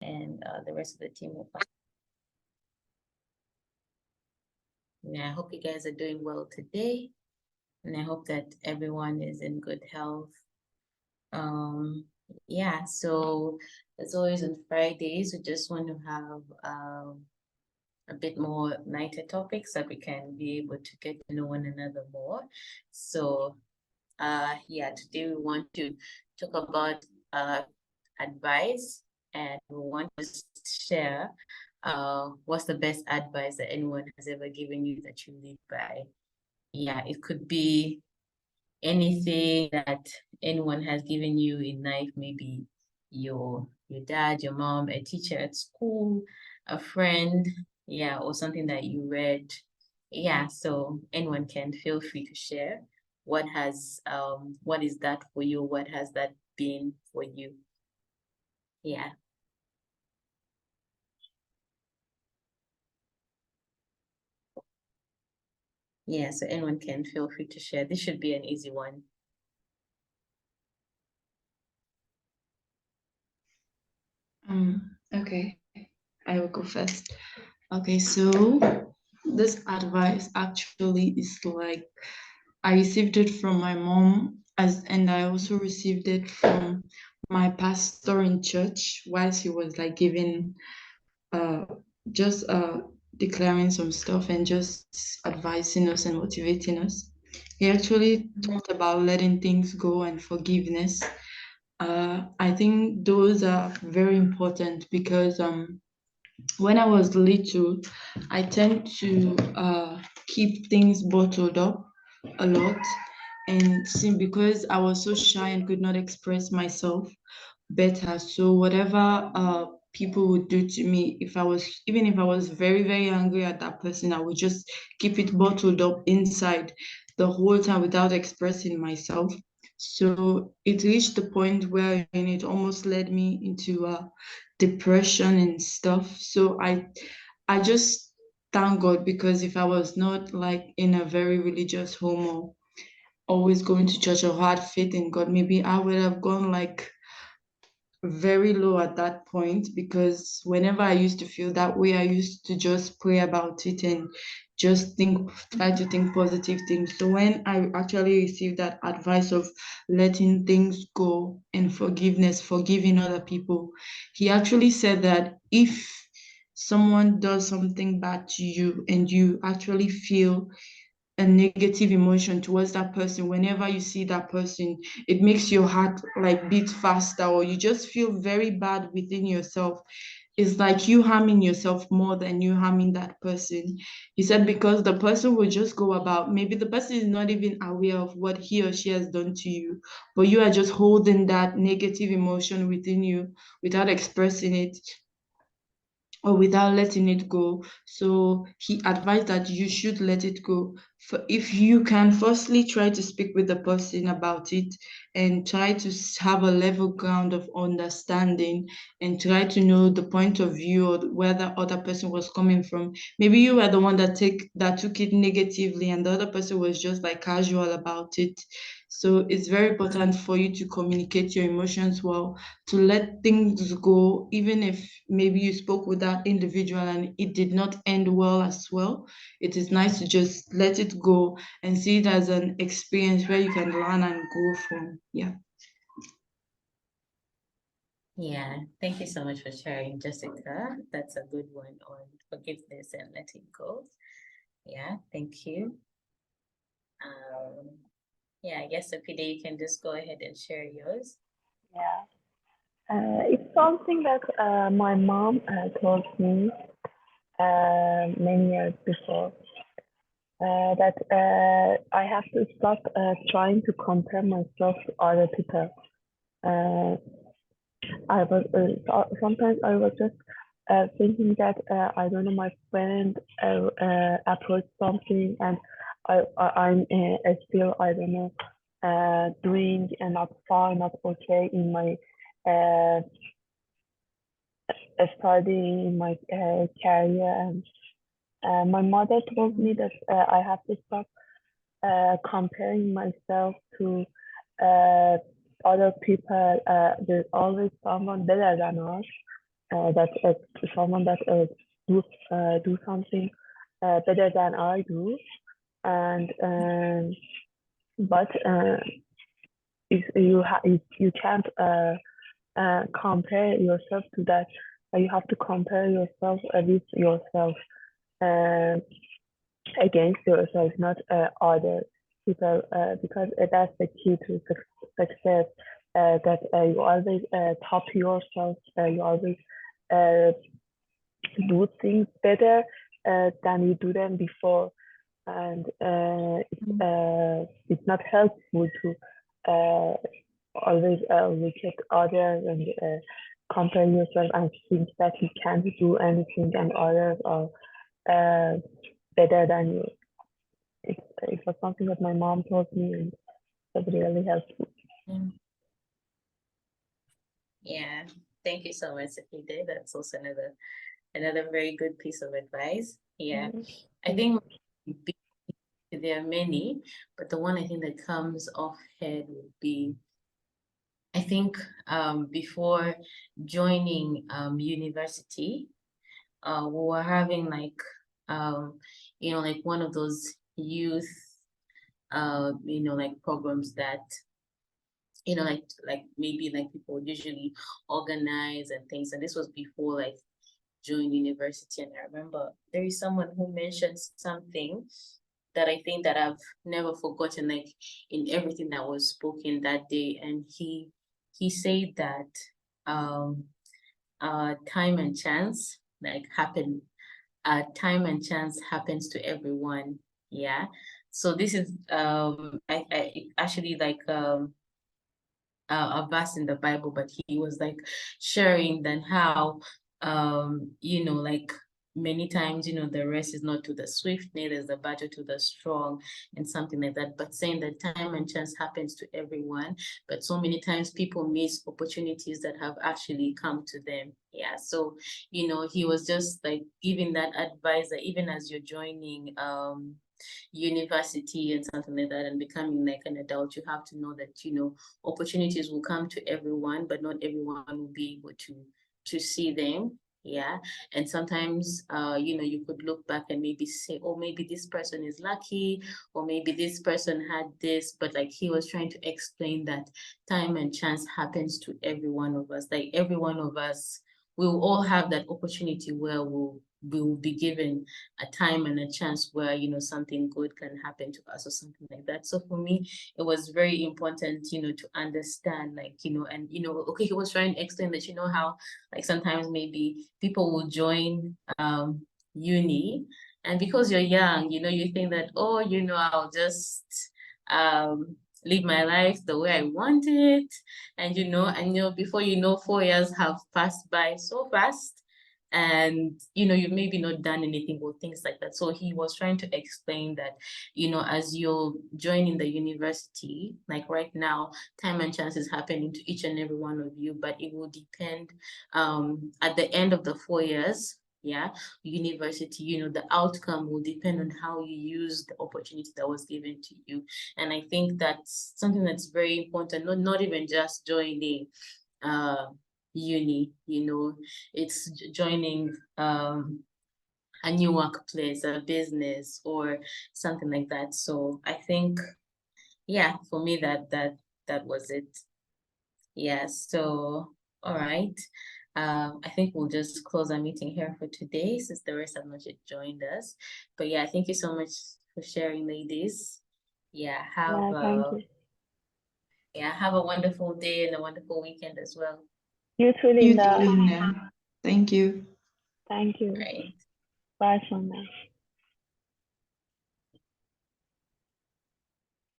and the rest of the team will follow. Yeah, I hope you guys are doing well today, and I hope that everyone is in good health. Yeah, so as always on Fridays, we just want to have a bit more lighter topics that we can be able to get to know one another more. So yeah, today we want to talk about advice, and we want to share what's the best advice that anyone has ever given you that you live by. Yeah, it could be anything that anyone has given you in life, maybe your dad, your mom, a teacher at school, a friend, yeah, or something that you read. Yeah, so anyone can feel free to share what is that for you? What has that been for you? Yeah. Yeah, so anyone can feel free to share. This should be an easy one. Okay, I will go first. Okay, so this advice actually is like I received it from my mom and I also received it from my pastor in church whilst he was like giving uh just declaring some stuff and just advising us and motivating us. He actually talked about letting things go and forgiveness. I think those are very important because when I was little, I tend to keep things bottled up a lot. And because I was so shy and could not express myself better, so whatever people would do to me, even if I was very, very angry at that person, I would just keep it bottled up inside the whole time without expressing myself. So it reached the point where it almost led me into depression and stuff. So I just thank God because if I was not like in a very religious home or always going to church or had faith in God, maybe I would have gone like very low at that point because whenever I used to feel that way, I used to just pray about it and just try to think positive things. So when I actually received that advice of letting things go and forgiveness, forgiving other people, he actually said that if someone does something bad to you and you actually feel a negative emotion towards that person, whenever you see that person, it makes your heart like beat faster or you just feel very bad within yourself. It's like you harming yourself more than you harming that person. He said because the person will just go about, maybe the person is not even aware of what he or she has done to you, but you are just holding that negative emotion within you without expressing it or without letting it go. So he advised that you should let it go. For if you can firstly try to speak with the person about it and try to have a level ground of understanding and try to know the point of view or where the other person was coming from. Maybe you were the one that took it negatively and the other person was just like casual about it. So it's very important for you to communicate your emotions well, to let things go, even if maybe you spoke with that individual and it did not end well as well. It is nice to just let it go and see it as an experience where you can learn and grow from. Yeah. Yeah, thank you so much for sharing, Jessica. That's a good one on forgiveness and letting go. Yeah, thank you. Um, yeah, I guess Opide, you can just go ahead and share yours. Yeah. It's something that my mom told me many years before that I have to stop trying to compare myself to other people. Uh, sometimes I was just thinking that I don't know my friend approached something and I'm still I don't know doing not fine, not okay in my uh, studying, in my career. And my mother told me that I have to stop comparing myself to uh, other people. There's always someone better than us. that someone that do something better than I do, and but you can't compare yourself to that. You have to compare yourself with yourself, uh, against yourself, not other people, because that's the key to success. That you always top yourself. You always uh, do things better than you do them before, and it's not helpful to always look at others and compare yourself and think that you can't do anything and others are uh, better than you. It was something that my mom taught me, and that really helpful. Yeah, thank you so much, Safide. That's also another very good piece of advice. Yeah, I think there are many, but the one I think that comes off head would be, I think before joining university, we were having like like one of those youth like programs that like maybe like people usually organize and things, and this was before like join university. And I remember there is someone who mentioned something that I think that I've never forgotten, like in everything that was spoken that day. And he said that time and chance like happen time and chance happens to everyone. Yeah. So this is I actually like a verse in the Bible, but he was like sharing then how like many times, the race is not to the swift, neither is the battle to the strong, and something like that. But saying that time and chance happens to everyone, but so many times people miss opportunities that have actually come to them. Yeah. So, he was just like giving that advice that even as you're joining university and something like that and becoming like an adult, you have to know that opportunities will come to everyone, but not everyone will be able to see them. Yeah. And sometimes you could look back and maybe say, oh, maybe this person is lucky, or maybe this person had this, but like he was trying to explain that time and chance happens to every one of us. Like every one of us, we will all have that opportunity where we will be given a time and a chance where something good can happen to us or something like that. So for me, it was very important to understand, like and okay, he was trying to explain that how like sometimes maybe people will join uni, and because you're young, you think that, oh, I'll just live my life the way I want it, and before 4 years have passed by so fast, and you've maybe not done anything or things like that. So he was trying to explain that as you're joining the university, like right now, time and chance is happening to each and every one of you, but it will depend at the end of the 4 years, yeah, university, the outcome will depend on how you use the opportunity that was given to you. And I think that's something that's very important, not even just joining uni, it's joining a new workplace, a business, or something like that. So I think, yeah, for me that was it. Yeah. So all right. I think we'll just close our meeting here for today, since the rest have not yet joined us. But yeah, thank you so much for sharing, ladies. Yeah, Thank you. have a wonderful day and a wonderful weekend as well. You too, You Linda. too, Linda. Thank you. Thank you. Right. Bye, Sona.